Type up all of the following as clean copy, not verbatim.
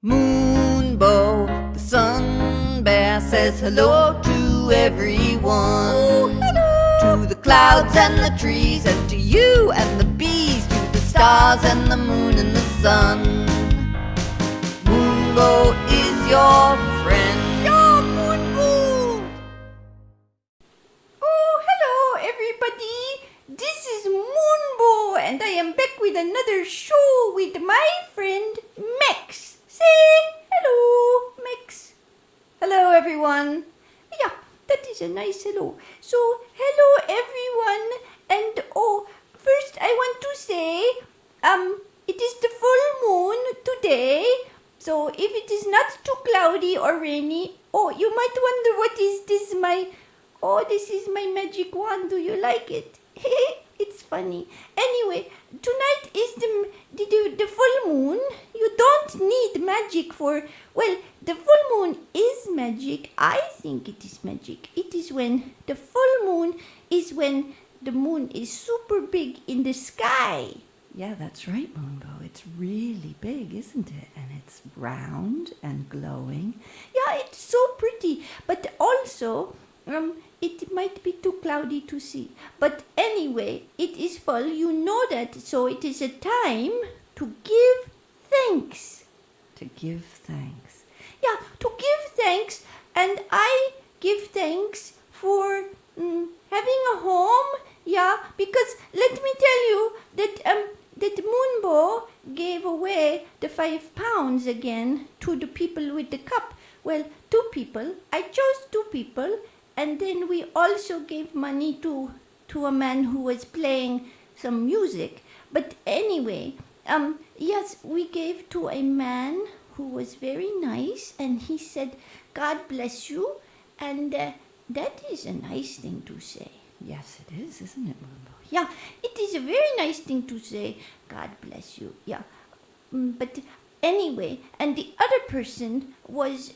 Moonbow, the sun bear, says hello to everyone. Oh, hello! To the clouds and the trees, and to you and the bees, to the stars and the moon and the sun. Moonbow is your friend. Yeah, Moonbow! Oh, hello, everybody! This is Moonbow, and I am back with another show with my friend Max. Say hello, Max. Hello, everyone. Yeah, that is a nice hello. So, hello, everyone. And first I want to say, it is the full moon today. So, if it is not too cloudy or rainy, you might wonder what is this this is my magic wand. Do you like it? It's funny. Anyway, tonight is the full moon. You don't need magic the full moon is magic. I think it is magic. It is when the full moon is when the moon is super big in the sky. Yeah, that's right, Moonbow. It's really big, isn't it? And it's round and glowing. Yeah, it's so pretty. But also, it might be too cloudy to see. But anyway, it is full. You know that. So it is a time to give thanks. To give thanks. Yeah, to give thanks. And I give thanks for having a home. Yeah, because let me tell you that Moonbow gave away the £5 again to the people with the cup. Well, 2 people. I chose 2 people. And then we also gave money to a man who was playing some music. But anyway, yes, we gave to a man who was very nice, and he said, "God bless you," and that is a nice thing to say. Yes, it is, isn't it, Moonbow? Yeah, it is a very nice thing to say, "God bless you." Yeah, but anyway, and the other person was,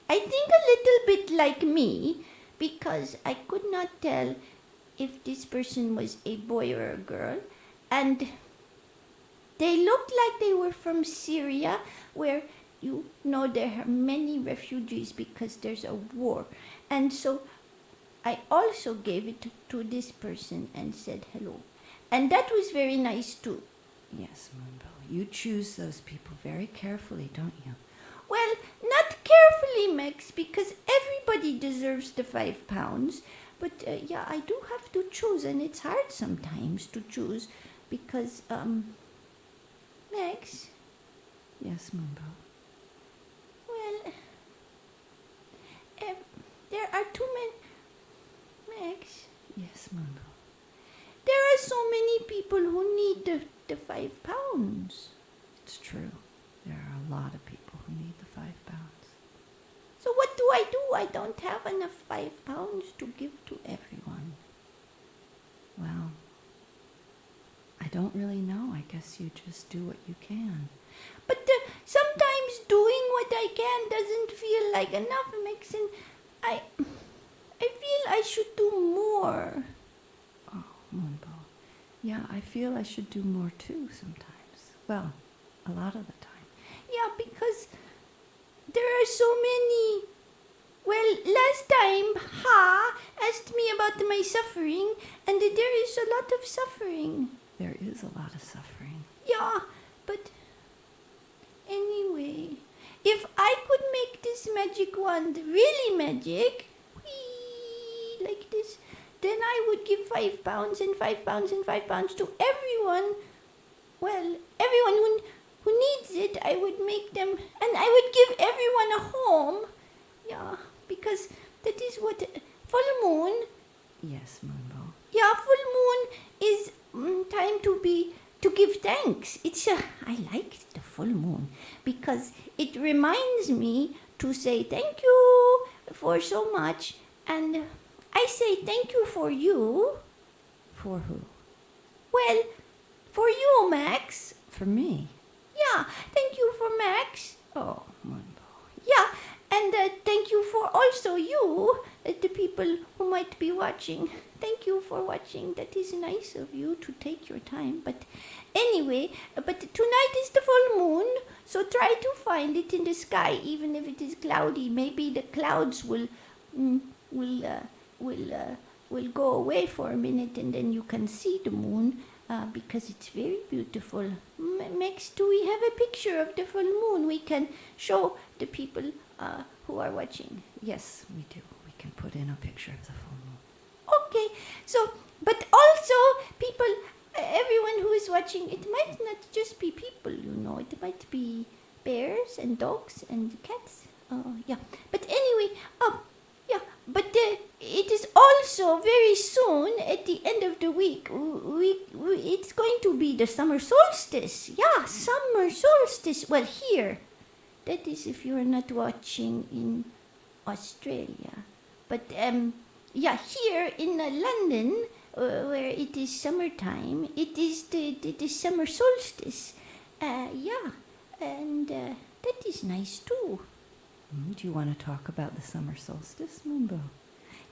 I think, a little bit like me, because I could not tell if this person was a boy or a girl, and they looked like they were from Syria, where there are many refugees because there's a war. And so I also gave it to this person and said hello. And that was very nice too. Yes, Moonbow. You choose those people very carefully, don't you? Well, not carefully, Max, because everybody deserves the £5. But I do have to choose, and it's hard sometimes to choose because, Max? Yes, Moonbow. Well, there are too many. Max? Yes, Moonbow. There are so many people who need the £5. It's true. There are a lot of people who need the £5. So what do? I don't have enough £5 to give to everyone. Well, I don't really know. I guess you just do what you can. But sometimes doing what I can doesn't feel like enough, Max, and I feel I should do more. Oh, Moonbow. Yeah, I feel I should do more too sometimes. Well, a lot of the time. Yeah, because there are so many. Well, last time, Ha asked me about my suffering, and there is a lot of suffering. There is a lot of suffering. Yeah, but anyway, if I could make this magic wand really magic, like this, then I would give £5 and £5 and £5 to everyone. Well, everyone who needs it. I would make them, and I would give everyone a home. Yeah, because that is what full moon. Yes, Moonbow. Yeah, full moon is time to give thanks. I like the full moon because it reminds me to say thank you for so much, and I say thank you for you. For who? Well, for you, Max. For me? Yeah, thank you for Max. Oh, Moonbow. Yeah, and thank you for also you, the people who might be watching. Thank you for watching. That is nice of you to take your time. But anyway, tonight is the full moon, so So try to find it in the sky, even if it is cloudy. Maybe the clouds mm, will uh, will uh, will go away for a minute, and then you can see the moon because it's very beautiful. Next, do we have a picture of the full moon we can show the people who are watching? Yes, we do. We can put in a picture of the full moon. Okay, so, but also people, everyone who is watching, it might not just be people, it might be bears and dogs and cats. Yeah, but anyway, yeah, but it is also very soon at the end of the week. It's going to be the summer solstice. Yeah, summer solstice. Well, here, that is if you are not watching in Australia, but yeah, here in London, where it is summertime, it is the summer solstice. Yeah, and that is nice too. Do you want to talk about the summer solstice, Moonbow?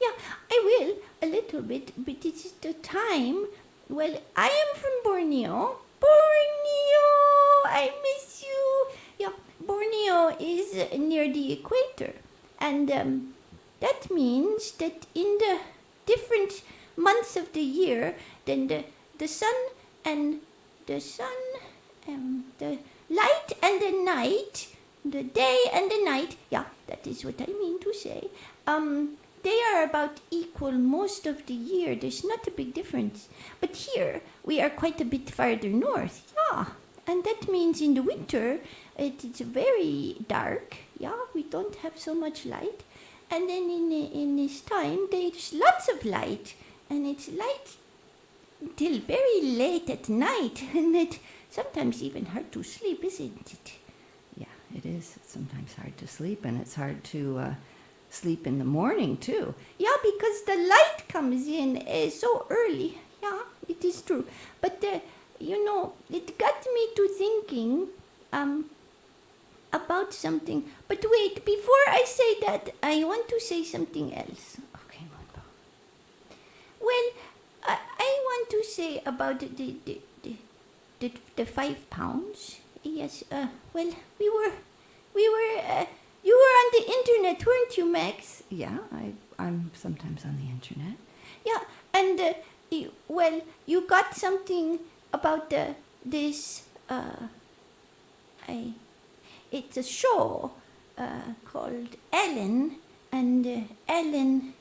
Yeah, I will a little bit, but it is the time. Well, I am from Borneo. Borneo, I miss you. Yeah, Borneo is near the equator, and that means that in the different months of the year, then the sun and the light and the night, the day and the night, yeah, that is what I mean to say, they are about equal most of the year. There's not a big difference. But here, we are quite a bit farther north, yeah. And that means in the winter, it's very dark, yeah, we don't have so much light. And then in this time, there's lots of light, and it's light till very late at night, and it's sometimes even hard to sleep, isn't it? Yeah, it is. It's sometimes hard to sleep, and it's hard to sleep in the morning, too. Yeah, because the light comes in so early. Yeah, it is true. But, it got me to thinking about something. But wait, before I say that, I want to say something else. Okay, Moonbow. Well, I want to say about the 5 pounds. Yes, well, you were on the internet, weren't you, Max? Yeah, I'm sometimes on the internet. Yeah, and, you got something about this, it's a show called Ellen, and Ellen,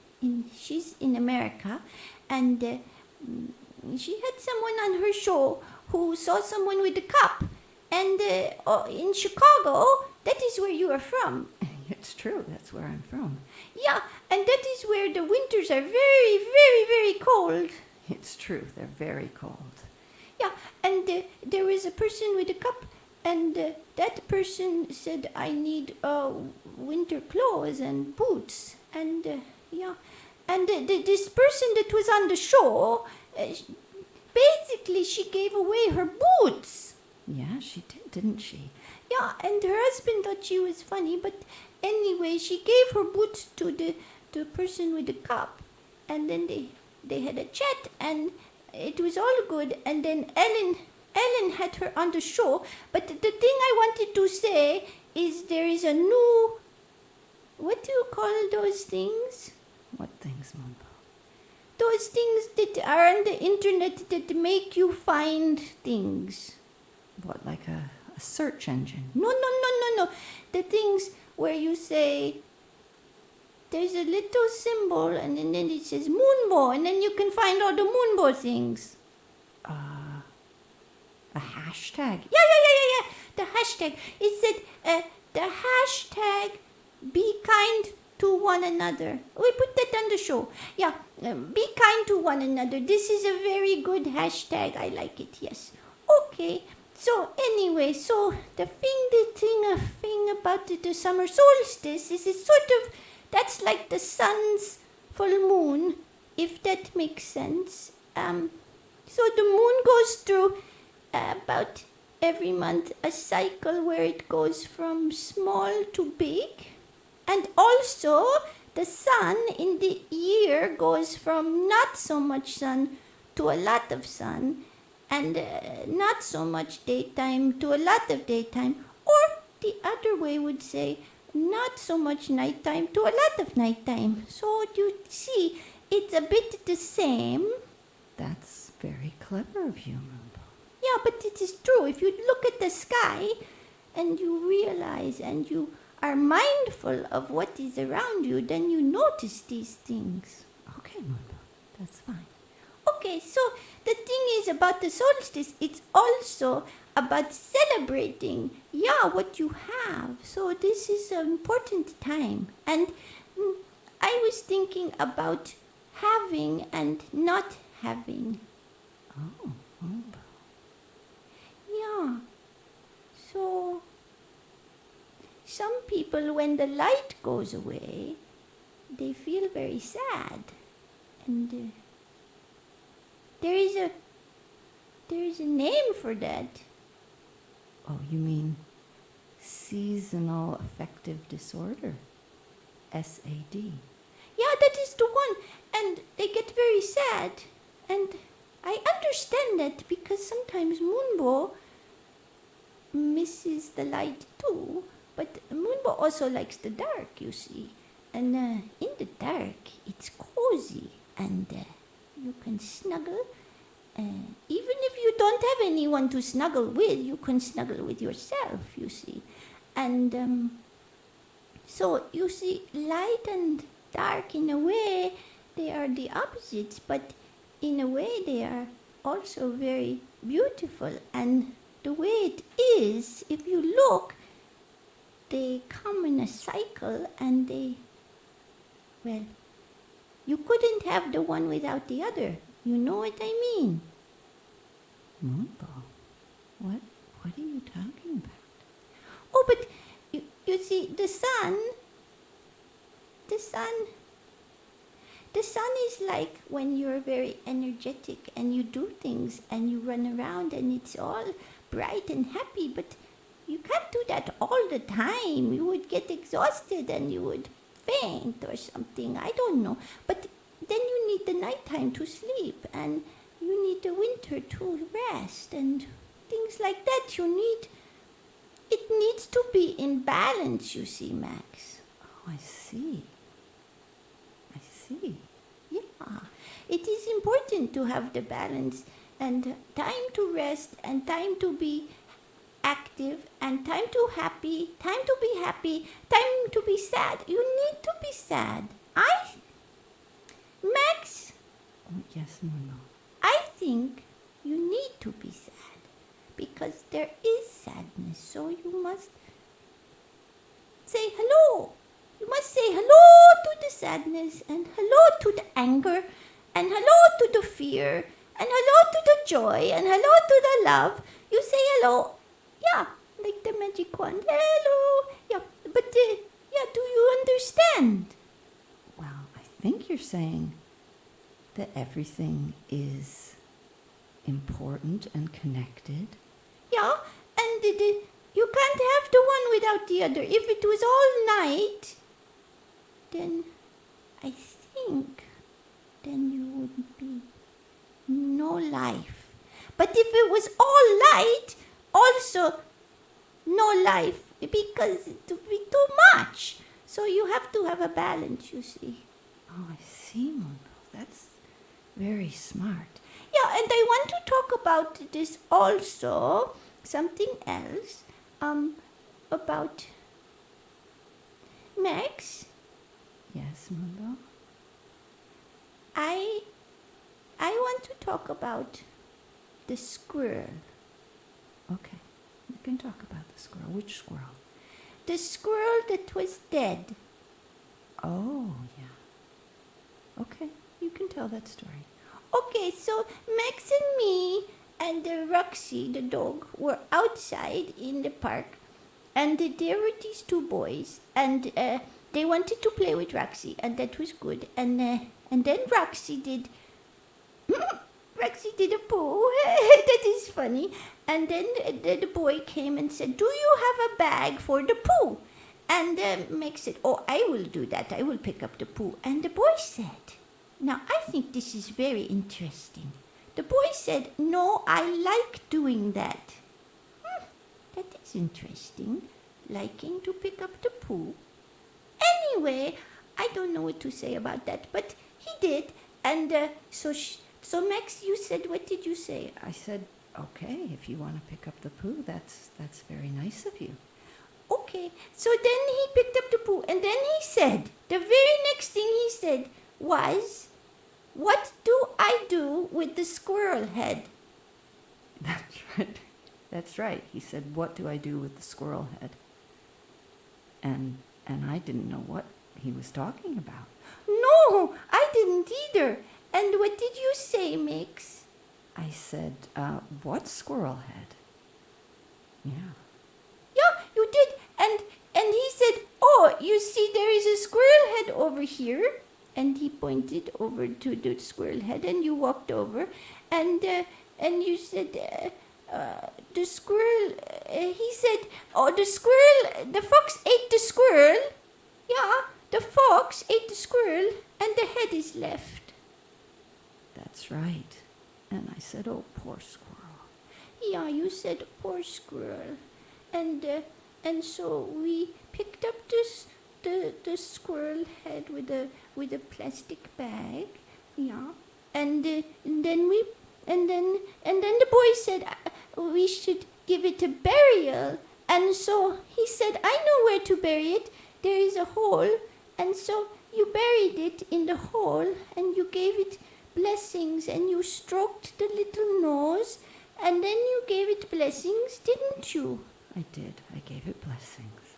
she's in America, and she had someone on her show who saw someone with a cup, and in Chicago, that is where you are from. It's true, that's where I'm from. Yeah, and that is where the winters are very, very, very cold. It's true, they're very cold. Yeah, and there was a person with a cup, and that person said, I need winter clothes and boots. And yeah, and this person that was on the show, basically she gave away her boots. Yeah, she did, didn't she? Yeah, and her husband thought she was funny, but anyway, she gave her boots to the person with the cup, and then they had a chat, and it was all good, and then Ellen had her on the show, but the thing I wanted to say is there is a new, what do you call those things? What things, Moonbow? Those things that are on the internet that make you find things. What, like a search engine? No. The things where you say, there's a little symbol, and then it says Moonbow, and then you can find all the Moonbow things. A hashtag? Yeah. The hashtag. It said, the hashtag be kind to one another. We put that on the show. Yeah, be kind to one another. This is a very good hashtag. I like it, yes. Okay. So anyway, the thing about the summer solstice is it's sort of, that's like the sun's full moon, if that makes sense. So the moon goes through about every month a cycle where it goes from small to big, and also the sun in the year goes from not so much sun to a lot of sun, and not so much daytime to a lot of daytime, or the other way would say not so much nighttime to a lot of nighttime. So you see, it's a bit the same. That's very clever of you, Moonbow. Yeah, but it is true. If you look at the sky and you realize and you are mindful of what is around you, then you notice these things. Okay, Moonbow, that's fine. Okay, so the thing is about the solstice, it's also about celebrating, what you have. So this is an important time. And I was thinking about having and not having. Oh, Moonbow. Yeah. So some people, when the light goes away, they feel very sad. And there is a name for that. Oh, you mean seasonal affective disorder? SAD. Yeah, that is the one. And they get very sad. And I understand that because sometimes Moonbow misses the light too. But Moonbow also likes the dark, you see. And in the dark, it's cozy. And you can snuggle. Even if you don't have anyone to snuggle with, you can snuggle with yourself, you see. And so, you see, light and dark, in a way, they are the opposites, but in a way, they are also very beautiful. And the way it is, if you look, they come in a cycle and well, you couldn't have the one without the other. You know what I mean? Moonbow, what are you talking about? Oh, but you see, the sun is like when you're very energetic and you do things and you run around and it's all bright and happy, but you can't do that all the time. You would get exhausted and you would faint or something. I don't know. But then you need the nighttime to sleep and you need the winter to rest and things like that. It needs to be in balance, you see, Max. Oh, I see. Yeah, it is important to have the balance and time to rest and time to be active and time to be happy, time to be sad. You need to be sad. Max, Oh, yes, Moonbow. I think you need to be sad because there is sadness. So you must say hello. You must say hello to the sadness and hello to the anger and hello to the fear and hello to the joy and hello to the love. You say hello. Yeah, like the magic wand. Hello. Yeah, but do you understand? Well, I think you're saying that everything is important and connected. Yeah, and you can't have the one without the other. If it was all night, then I think then you wouldn't be no life. But if it was all light, also no life, because it would be too much. So you have to have a balance, you see. Oh, I see, Moonbow. That's very smart. Yeah, and I want to talk about this also, something else, about Max. Yes, Moonbow? I want to talk about the squirrel. Okay, we can talk about the squirrel. Which squirrel? The squirrel that was dead. Oh, yeah. Okay, you can tell that story. Okay, so Max and me and Roxy, the dog, were outside in the park. And there were these two boys. And they wanted to play with Roxy. And that was good. And then Roxy did a poo. That is funny. And then the boy came and said, "Do you have a bag for the poo?" And Meg said, "Oh, I will do that. I will pick up the poo." And the boy said, now I think this is very interesting. The boy said, "No, I like doing that." That is interesting. liking to pick up the poo. Anyway, I don't know what to say about that, but he did. And so Max, you said, what did you say? I said, okay, if you want to pick up the poo, that's very nice of you. Okay, so then he picked up the poo, and then he said, the very next thing he said was, what do I do with the squirrel head? That's right. That's right. He said, what do I do with the squirrel head? And I didn't know what he was talking about. No, I didn't either. And what did you say, Mix? I said, what squirrel head? Yeah. Yeah, you did. And he said, oh, you see, there is a squirrel head over here. And he pointed over to the squirrel head, and you walked over, and you said, the squirrel. He said, oh, the squirrel. The fox ate the squirrel. Yeah, the fox ate the squirrel, and the head is left. That's right. And I said, oh, poor squirrel. Yeah, you said poor squirrel, and so we picked up the squirrel head with a plastic bag, yeah, and then the boy said we should give it a burial, and so he said, I know where to bury it. There is a hole, and so you buried it in the hole, and you gave it blessings, and you stroked the little nose, and then you gave it blessings, didn't you? I did. I gave it blessings.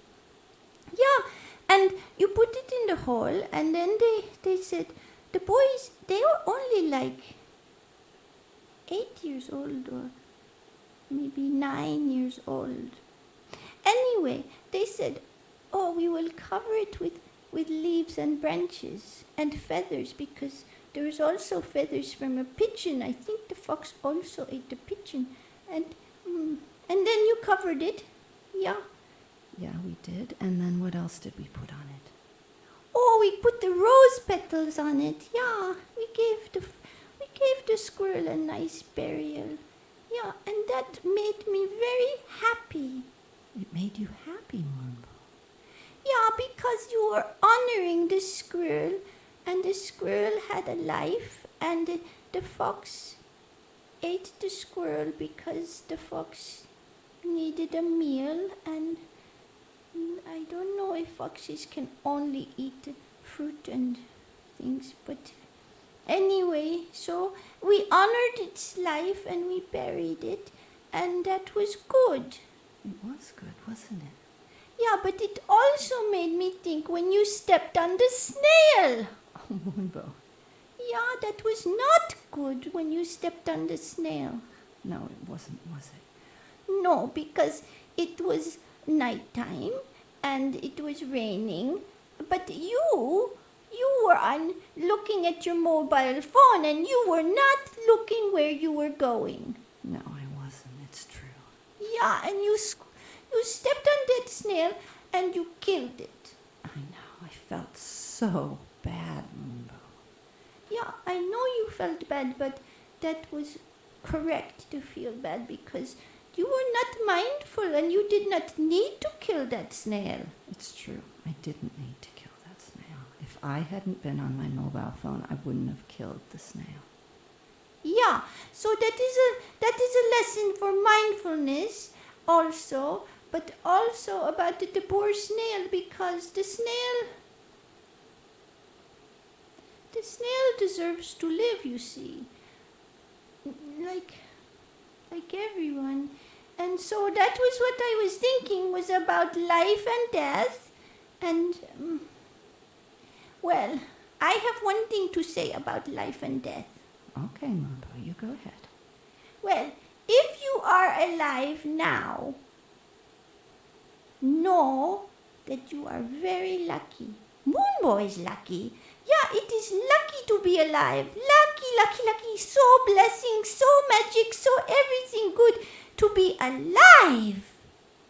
Yeah, and you put it in the hole, and then they said, the boys, they were only like 8 years old, or maybe 9 years old. Anyway, they said, oh, we will cover it with leaves and branches and feathers, because there was also feathers from a pigeon. I think the fox also ate the pigeon. And then you covered it. Yeah. Yeah, we did. And then what else did we put on it? Oh, we put the rose petals on it. Yeah, we gave the squirrel a nice burial. Yeah, and that made me very happy. It made you happy, Moonbow. Yeah, because you were honoring the squirrel, and the squirrel had a life, and the fox ate the squirrel because the fox needed a meal, and I don't know if foxes can only eat fruit and things, but anyway, so we honored its life and we buried it, and that was good. It was good, wasn't it? Yeah, but it also made me think when you stepped on the snail. Oh, Moonbow. Yeah, that was not good when you stepped on the snail. No, it wasn't, was it? No, because it was nighttime and it was raining, but you were looking at your mobile phone, and you were not looking where you were going. No, I wasn't. It's true. Yeah, and you stepped on that snail and you killed it. I know. I felt so bad, Moonbow. Yeah, I know you felt bad, but that was correct to feel bad, because you were not mindful and you did not need to kill that snail. It's true. I didn't need to kill that snail. If I hadn't been on my mobile phone, I wouldn't have killed the snail. Yeah, so that is a lesson for mindfulness also, but also about the poor snail, because the snail deserves to live, you see, like everyone. And so that was what I was thinking, was about life and death. And well, I have one thing to say about life and death. Okay, Moonbow, you go ahead. Well, if you are alive now, know that you are very lucky. Moonbow is lucky. Yeah, it is lucky to be alive. Lucky, lucky, lucky. So blessing, so magic, so everything good to be alive.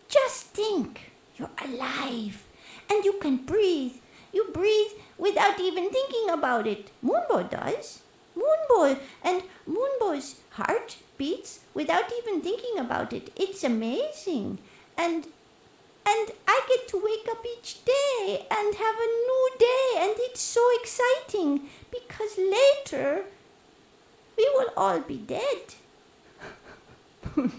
Just think, you're alive. And you can breathe. You breathe without even thinking about it. Moonbow does. Moonbow's heart beats without even thinking about it. It's amazing. And I away and have a new day, and it's so exciting because later we will all be dead. But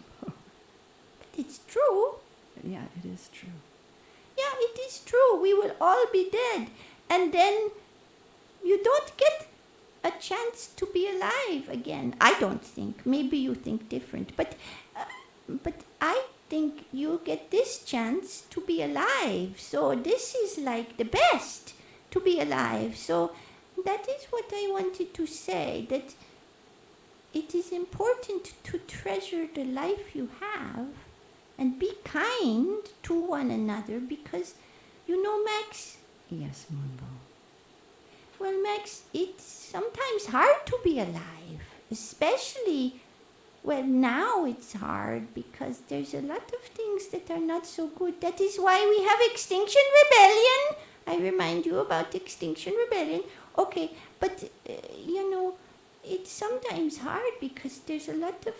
it's true. Yeah, it is true. Yeah, it is true. We will all be dead. And then you don't get a chance to be alive again. I don't think. Maybe you think different. But I think you get this chance to be alive. So this is like the best, to be alive. So that is what I wanted to say, that it is important to treasure the life you have and be kind to one another because, you know, Max. Yes, Moonbow. Well, Max, it's sometimes hard to be alive, especially, well, now it's hard because there's a lot of things that are not so good. That is why we have Extinction Rebellion. I remind you about Extinction Rebellion. Okay, but, you know, it's sometimes hard because there's a lot of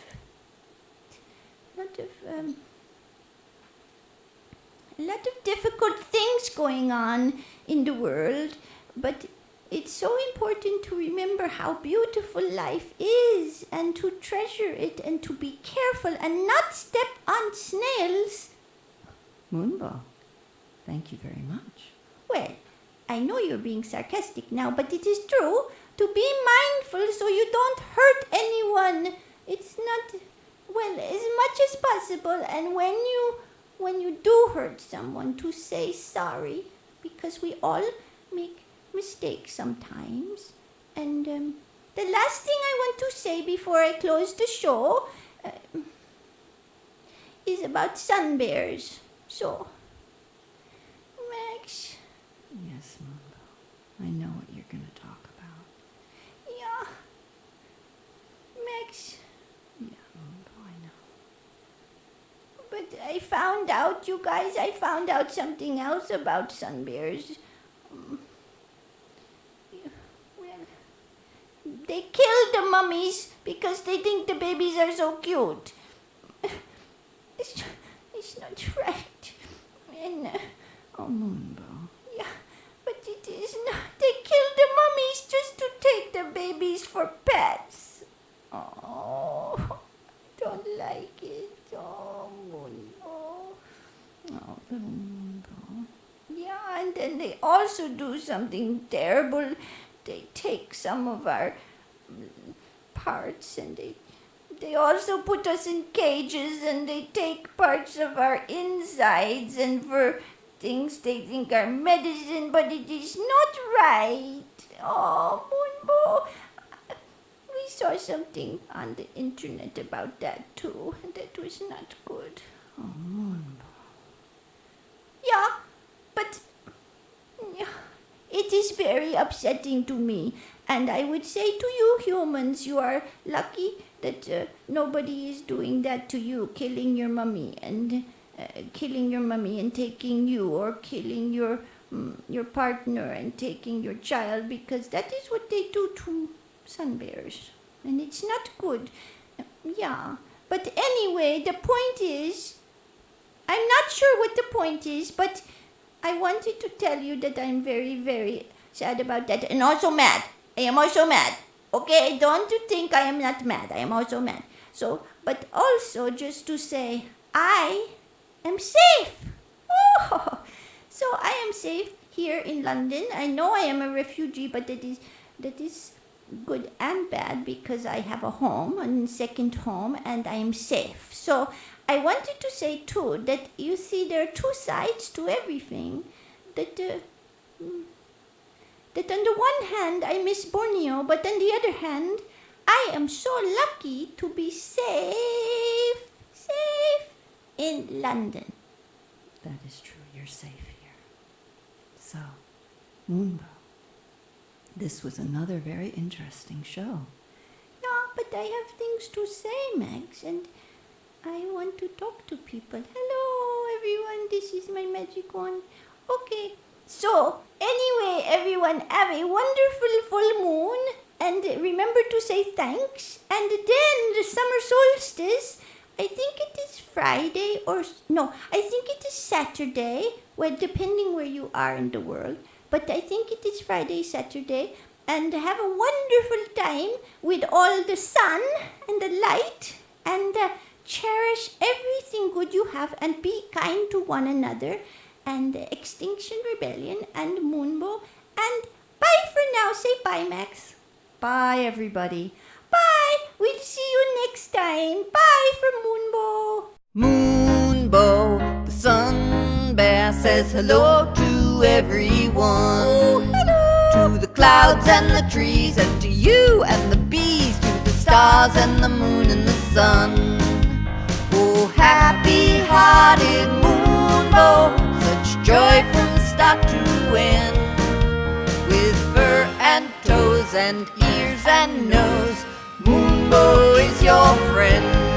difficult things going on in the world, but it's so important to remember how beautiful life is and to treasure it and to be careful and not step on snails. Moonbow, thank you very much. Well, I know you're being sarcastic now, but it is true to be mindful so you don't hurt anyone. It's not, well, as much as possible, and when you do hurt someone, to say sorry, because we all make mistakes sometimes. And the last thing I want to say before I close the show is about sun bears. So, Max. Yes, Moonbow. I know what you're going to talk about. Yeah. Max. Yeah, Moonbow, I know. But I found out, you guys, I found out something else about sun bears. They kill the mummies because they think the babies are so cute. It's not right. And, Oh, Moonbow. yeah, but it is not. They kill the mummies just to take the babies for pets. Oh, I don't like it. Oh, Moonbow. Oh, little Moonbow. Yeah, and then they also do something terrible. They take some of our parts and they also put us in cages and they take parts of our insides and for things they think are medicine, but it is not right. Oh, Moonbow. We saw something on the internet about that too, and that was not good. Oh, Moonbow. Yeah, but yeah, it is very upsetting to me. And I would say to you humans, you are lucky that nobody is doing that to you, killing your mummy and taking you, or killing your partner and taking your child, because that is what they do to sun bears, and it's not good. Yeah, but anyway, the point is, I'm not sure what the point is, but I wanted to tell you that I'm very, very sad about that, and also mad. I am also mad. Okay, don't you think I am not mad. I am also mad. So, but also just to say, I am safe. Oh, so I am safe here in London. I know I am a refugee, but that is good and bad because I have a home, a second home, and I am safe. So I wanted to say too that you see there are two sides to everything. That on the one hand I miss Borneo, but on the other hand I am so lucky to be safe in London. That is true. You're safe here. So, Moonbow, this was another very interesting show. Yeah, but I have things to say, Max, and I want to talk to people. Hello, everyone. This is my magic wand. Okay. So, anyway, everyone, have a wonderful full moon, and remember to say thanks. And then the summer solstice, I think it is Friday no, I think it is Saturday, well, depending where you are in the world. But I think it is Friday, Saturday, and have a wonderful time with all the sun and the light, and cherish everything good you have, and be kind to one another, and Extinction Rebellion and Moonbow, and bye for now. Say bye, Max. Bye, everybody. Bye. We'll see you next time. Bye from Moonbow. Moonbow, the sun bear, says hello to everyone. Oh, hello. To the clouds and the trees, and to you and the bees, to the stars and the moon and the sun. Oh, happy-hearted Moonbow, such joy from start to end. With fur and toes and ears and nose, Moonbow is your friend.